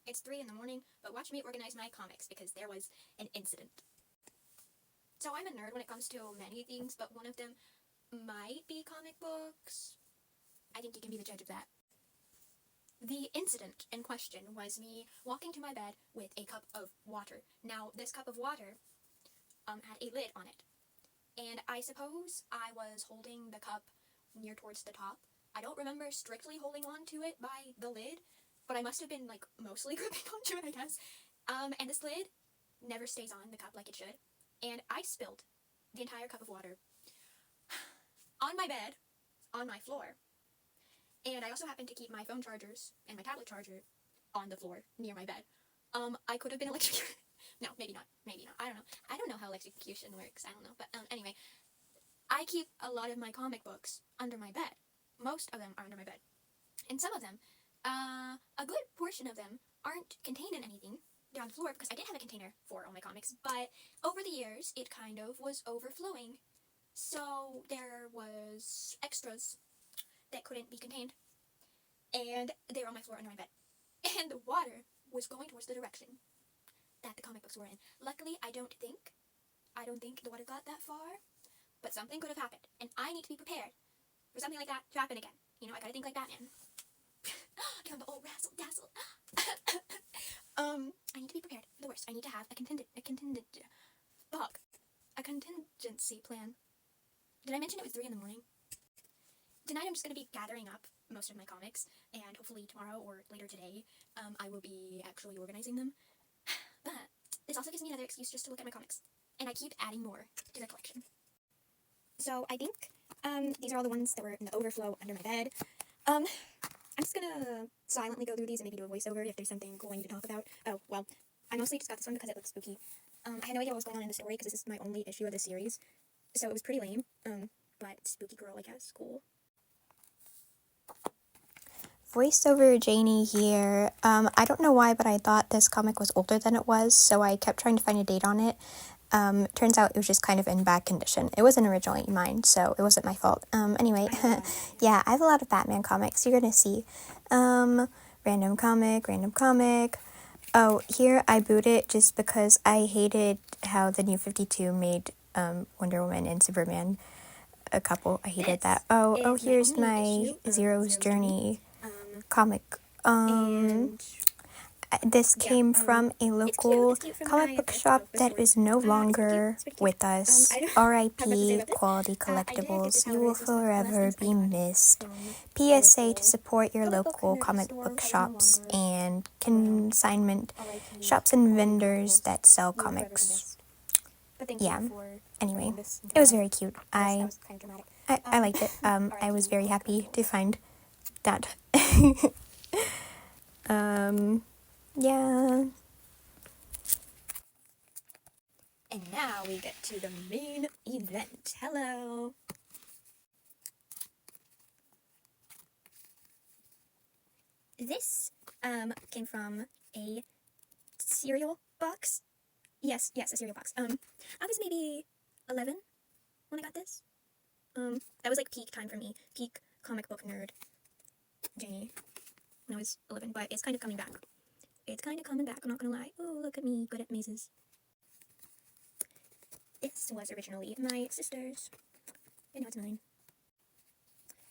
It's 3 in the morning, but watch me organize my comics because there was an incident. So I'm a nerd when it comes to many things, but one of them might be comic books. I think you can be the judge of that. The incident in question was me walking to my bed with a cup of water. Now, this cup of water had a lid on it. And I suppose I was holding the cup near towards the top. I don't remember strictly holding on to it by the lid, but I must have been like mostly gripping onto it, I guess. And this lid never stays on the cup like it should. And I spilled the entire cup of water on my bed, on my floor. And I also happened to keep my phone chargers and my tablet charger on the floor near my bed. I could have been electrocuted. No, maybe not. Maybe not. I don't know. I don't know how electrocution works. I don't know. But anyway, I keep a lot of my comic books under my bed. Most of them are under my bed. And some of them, a good portion of them aren't contained in anything. They're on the floor because I did have a container for all my comics. But over the years, it kind of was overflowing. So there was extras that couldn't be contained. And they were on my floor under my bed. And the water was going towards the direction that the comic books were in. Luckily, I don't think the water got that far, but something could have happened, and I need to be prepared for something like that to happen again. You know, I gotta think like Batman. Get on the old razzle dazzle. I need to be prepared for the worst. I need to have a contingency plan. Did I mention it was 3 in the morning? Tonight I'm just gonna be gathering up most of my comics, and hopefully tomorrow or later today, I will be actually organizing them. But this also gives me another excuse just to look at my comics, and I keep adding more to the collection. So I think these are all the ones that were in the overflow under my bed. I'm just gonna silently go through these and maybe do a voiceover if there's something cool I need to talk about. Oh, well, I mostly just got this one because it looks spooky. I had no idea what was going on in the story because this is my only issue of the series, so it was pretty lame. But spooky girl, I guess, cool. Voiceover Janie here. I don't know why, but I thought this comic was older than it was, so I kept trying to find a date on it. Turns out it was just kind of in bad condition. It wasn't originally mine, so it wasn't my fault. Anyway, yeah, I have a lot of Batman comics. You're gonna see. Random comic. Oh, here I boot it just because I hated how the New 52 made Wonder Woman and Superman a couple. I hated that. Oh, here's my Zero's Journey comic. This came from a local comic book shop that is no longer with us. R.I.P. Quality Collectibles. You will forever be missed. PSA to support your local comic book shops and consignment shops and vendors that sell comics. Yeah. Anyway, it was very cute. I liked it. I was very happy to find that. Yeah. And now we get to the main event. Hello. This came from a cereal box. Yes, a cereal box. I was maybe 11 when I got this. That was like peak time for me. Peak comic book nerd Janie when I was 11, but it's kind of coming back. I'm not gonna lie. Oh, look at me, good at mazes. This was originally my sister's, and now it's mine.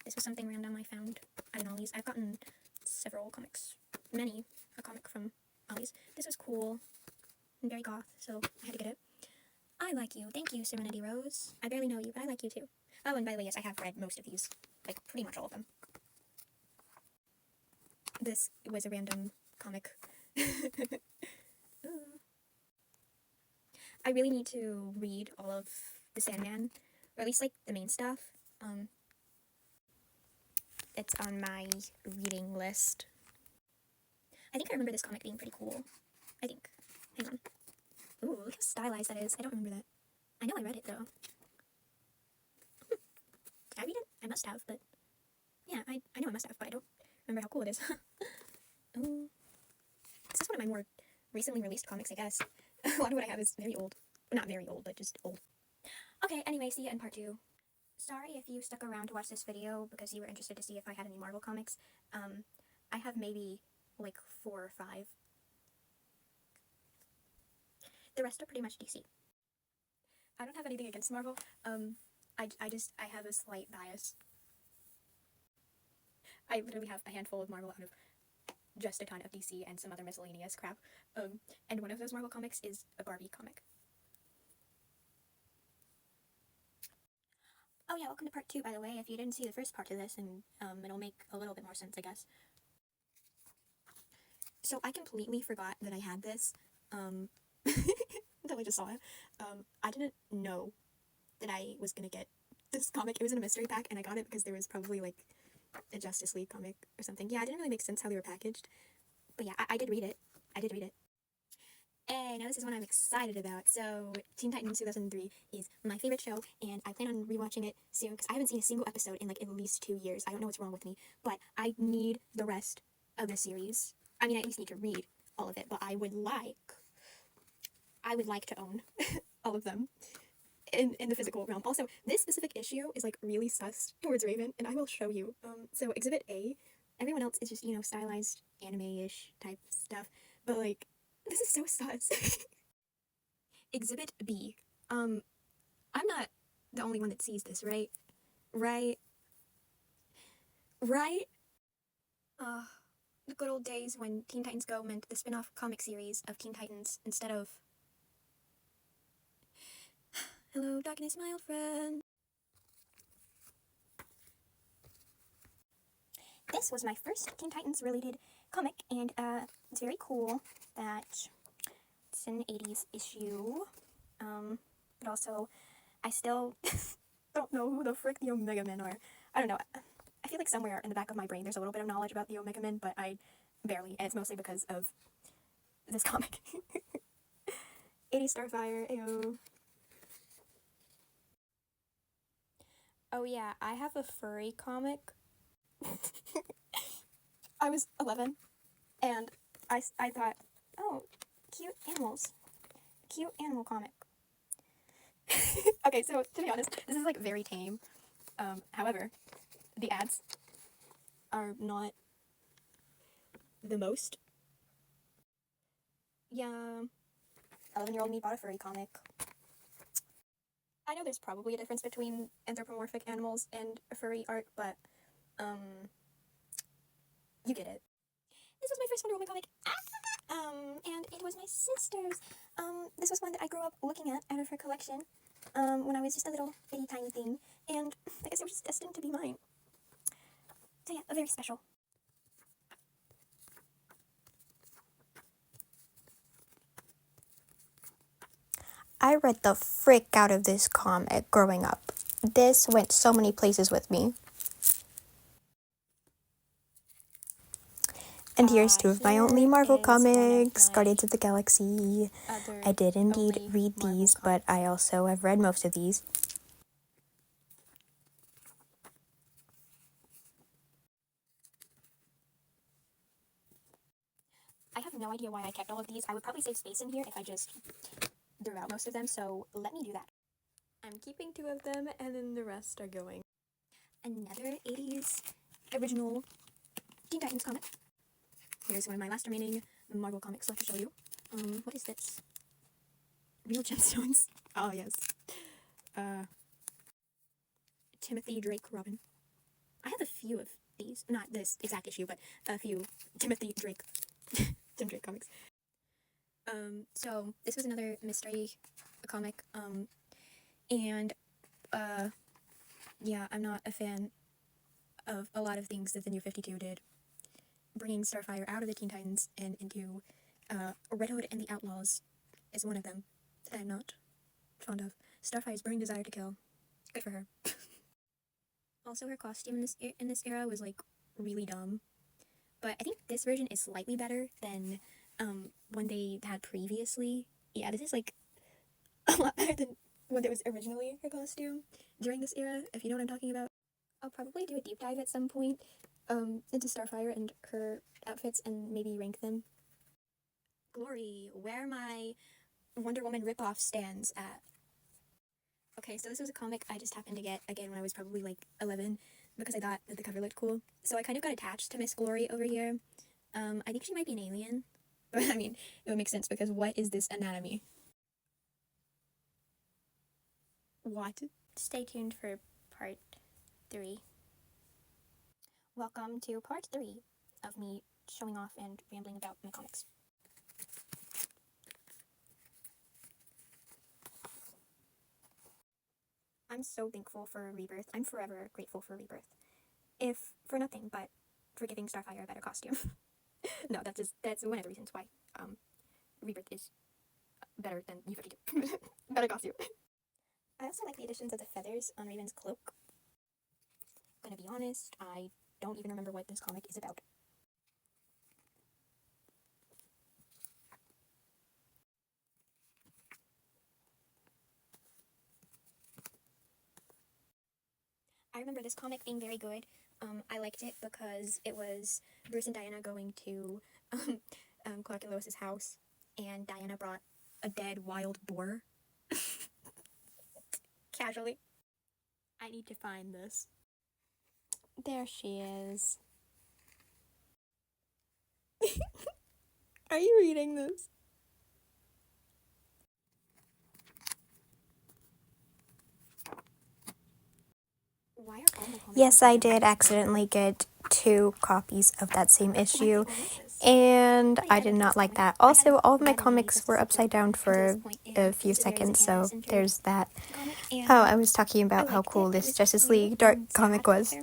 This was something random I found at an Ollie's. I've gotten several comics, many a comic from Ollie's. This was cool and very goth, so I had to get it. I like you. Thank you, Serenity Rose. I barely know you, but I like you too. Oh, and by the way, yes, I have read most of these, like pretty much all of them. This was a random comic. I really need to read all of the Sandman, or at least like the main stuff. It's on my reading list. I think I remember this comic being pretty cool. I think. Hang on. Ooh, look how stylized that is. I don't remember that. I know I read it though. Did I read it? I must have, but yeah, I know I must have, but I don't remember how cool it is. Ooh. This is one of my more recently released comics, I guess. A lot of what I have is very old. Well, not very old, but just old. Okay, anyway, see you in part 2. Sorry if you stuck around to watch this video because you were interested to see if I had any Marvel comics. I have maybe like 4 or 5 the rest are pretty much DC. I don't have anything against Marvel. I have a slight bias. I literally have a handful of Marvel out of just a ton of DC and some other miscellaneous crap. And one of those Marvel comics is a Barbie comic. Oh yeah, welcome to part 2, by the way. If you didn't see the first part of this, and it'll make a little bit more sense, I guess. So I completely forgot that I had this, until I just saw it. I didn't know that I was gonna get this comic. It was in a mystery pack, and I got it because there was probably, like, a Justice League comic or something. Yeah, it didn't really make sense how they were packaged. But yeah, I did read it. Hey, now this is one I'm excited about. So, Teen Titans 2003 is my favorite show, and I plan on rewatching it soon, because I haven't seen a single episode in, like, at least 2 years. I don't know what's wrong with me, but I need the rest of the series. I mean, I at least need to read all of it, but I would like to own all of them in the physical realm. Also, this specific issue is, like, really sus towards Raven, and I will show you. So Exhibit A, everyone else is just, you know, stylized anime-ish type stuff, but, like, this is so sus. Exhibit B. I'm not the only one that sees this, right? Right? The good old days when Teen Titans Go meant the spin-off comic series of Teen Titans instead of... Hello, darkness, my old friend. This was my first Teen Titans related comic, and it's very cool that it's an 80s issue. But also, I still don't know who the frick the Omega Men are. I don't know. I feel like somewhere in the back of my brain there's a little bit of knowledge about the Omega Men, but I barely, and it's mostly because of this comic. 80s Starfire, ayo. Oh yeah, I have a furry comic. I was 11, and I thought, oh, cute animals. Cute animal comic. Okay, so to be honest, this is, like, very tame. However, the ads are not the most. Yeah, 11-year-old me bought a furry comic. I know there's probably a difference between anthropomorphic animals and furry art, but, you get it. This was my first Wonder Woman comic. And it was my sister's. This was one that I grew up looking at out of her collection, when I was just a little bitty tiny thing, and I guess it was just destined to be mine. So yeah, very special. I read the frick out of this comic growing up. This went so many places with me. And here's 2 of my only Marvel comics, Guardians of the Galaxy. I did indeed read these, but I also have read most of these. I have no idea why I kept all of these. I would probably save space in here if I just threw out most of them, so let me do that. I'm keeping 2 of them, and then the rest are going. Another 80s original Teen Titans comic. Here's one of my last remaining Marvel comics left to show you. What is this? Real Gemstones. Oh, yes. Timothy Drake Robin. I have a few of these. Not this exact issue, but a few Timothy Drake Tim Drake comics. So this was another mystery comic. And yeah, I'm not a fan of a lot of things that the New 52 did. Bringing Starfire out of the Teen Titans and into Red Hood and the Outlaws is one of them that I'm not fond of. Starfire's burning desire to kill. Good for her. Also, her costume in this era was, like, really dumb. But I think this version is slightly better than one they had previously. Yeah, this is, like, a lot better than what it was originally her costume during this era, if you know what I'm talking about. I'll probably do a deep dive at some point into Starfire and her outfits and maybe rank them. Glory, where my Wonder Woman ripoff stands at. Okay, so this was a comic I just happened to get, again, when I was probably, like, 11, because I thought that the cover looked cool. So I kind of got attached to Miss Glory over here. I think she might be an alien. But, I mean, it would make sense, because what is this anatomy? What? Stay tuned for part 3. Welcome to part 3 of me showing off and rambling about my comics. I'm so thankful for Rebirth. I'm forever grateful for Rebirth. If for nothing but for giving Starfire a better costume. No, that's one of the reasons why Rebirth is better than U52. Better costume. I also like the additions of the feathers on Raven's cloak. Gonna be honest, I don't even remember what this comic is about. I remember this comic being very good. I liked it because it was Bruce and Diana going to Clark and Lois's house, and Diana brought a dead wild boar. Casually. I need to find this. There she is. Are you reading this? Why are all my comics Yes, I upside down? did accidentally get 2 copies of that same issue, Why is this? and I did not like that. Also, all of my comics were upside down for a few seconds, so there's that. Oh, I was talking about how cool this Justice League Dark comic was.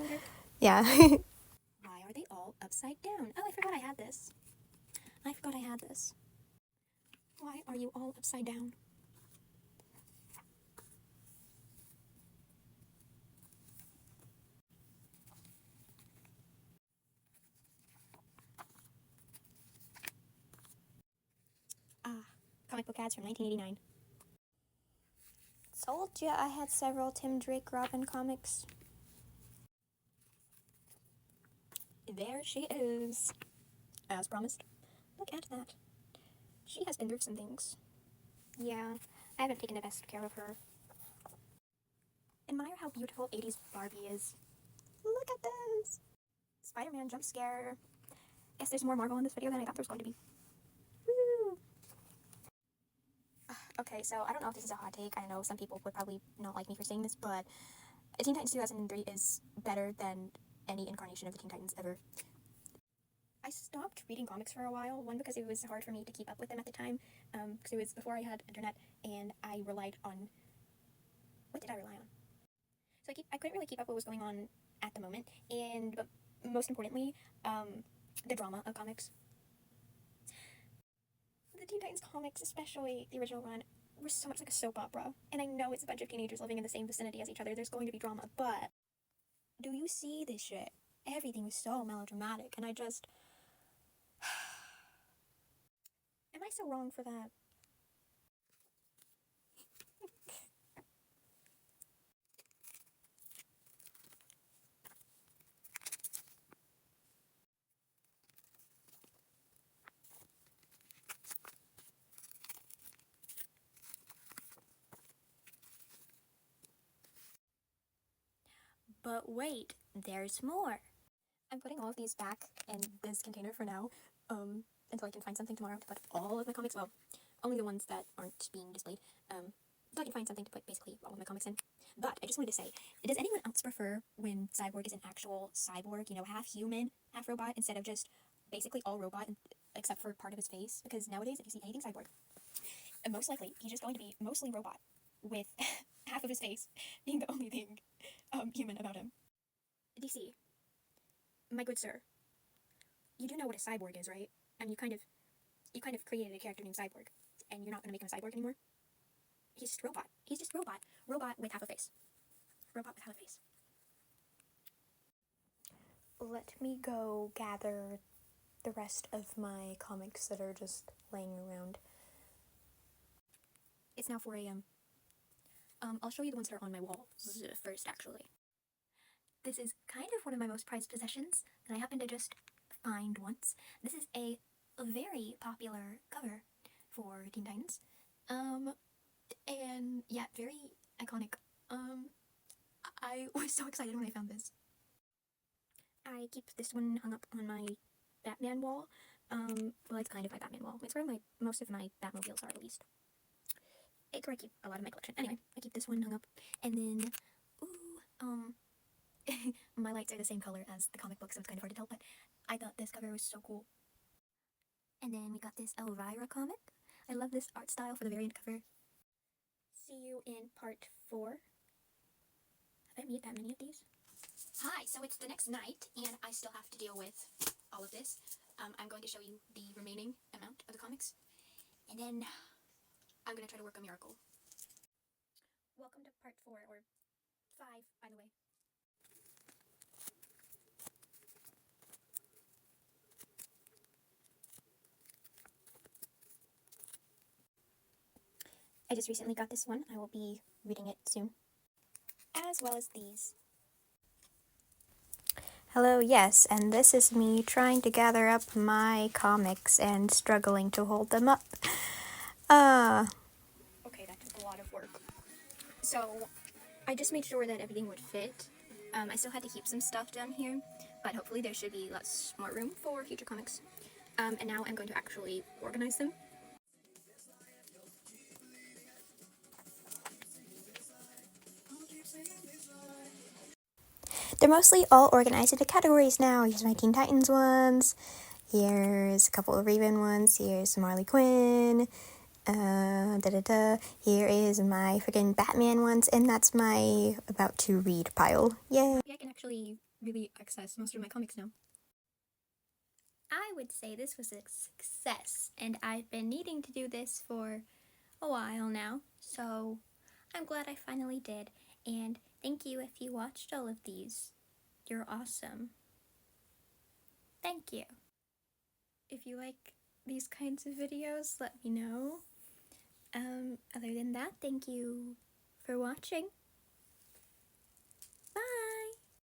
Yeah. Why are they all upside down? Oh, I forgot I had this. Why are you all upside down? Comic book ads from 1989. Told ya I had several Tim Drake Robin comics. There she is. As promised. Look at that. She has been through some things. Yeah, I haven't taken the best care of her. Admire how beautiful 80s Barbie is. Look at this! Spider-Man jump scare. Guess there's more Marvel in this video than I thought there was going to be. Woo! Okay, so I don't know if this is a hot take. I know some people would probably not like me for saying this, but Teen Titans 2003 is better than any incarnation of the Teen Titans ever. I stopped reading comics for a while, one because it was hard for me to keep up with them at the time, because it was before I had internet, and I relied on... What did I rely on? So I couldn't really keep up what was going on at the moment, but most importantly, the drama of comics. The Teen Titans comics, especially the original run, were so much like a soap opera, and I know it's a bunch of teenagers living in the same vicinity as each other, there's going to be drama, but do you see this shit? Everything was so melodramatic, and I just... Am I so wrong for that? But wait, there's more. I'm putting all of these back in this container for now, until I can find something tomorrow to put all of my comics, well, only the ones that aren't being displayed, until I can find something to put basically all of my comics in. But I just wanted to say, does anyone else prefer when Cyborg is an actual cyborg, you know, half human, half robot, instead of just basically all robot, except for part of his face? Because nowadays, if you see anything Cyborg, most likely, he's just going to be mostly robot, with half of his face being the only thing human about him. DC, my good sir, you do know what a cyborg is, right? And you kind of created a character named Cyborg, and you're not going to make him a cyborg anymore? He's just robot. He's just robot. Robot with half a face. Robot with half a face. Let me go gather the rest of my comics that are just laying around. It's now 4 a.m. I'll show you the ones that are on my wall first, actually. This is kind of one of my most prized possessions that I happened to just find once. This is a very popular cover for Teen Titans. And yeah, very iconic. I was so excited when I found this. I keep this one hung up on my Batman wall. Well, it's kind of my Batman wall. It's where most of my Batmobiles are, at least. where I keep a lot of my collection. Anyway, I keep this one hung up. And then, my lights are the same color as the comic book, so it's kind of hard to tell, but I thought this cover was so cool. And then we got this Elvira comic. I love this art style for the variant cover. See you in part 4. Have I made that many of these? Hi, so it's the next night, and I still have to deal with all of this. I'm going to show you the remaining amount of the comics, and then I'm going to try to work a miracle. Welcome to part 4, or 5, by the way. I just recently got this one. I will be reading it soon. As well as these. Hello, yes, and this is me trying to gather up my comics and struggling to hold them up. Okay, that took a lot of work. So, I just made sure that everything would fit. I still had to keep some stuff down here, but hopefully there should be lots more room for future comics. And now I'm going to actually organize them. They're mostly all organized into categories now. Here's my Teen Titans ones. Here's a couple of Raven ones. Here's some Harley Quinn. Here is my freaking Batman ones, and that's my about to read pile. Yay! I can actually really access most of my comics now. I would say this was a success, and I've been needing to do this for a while now, so I'm glad I finally did, and thank you if you watched all of these. You're awesome. Thank you. If you like these kinds of videos, let me know. Other than that, thank you for watching.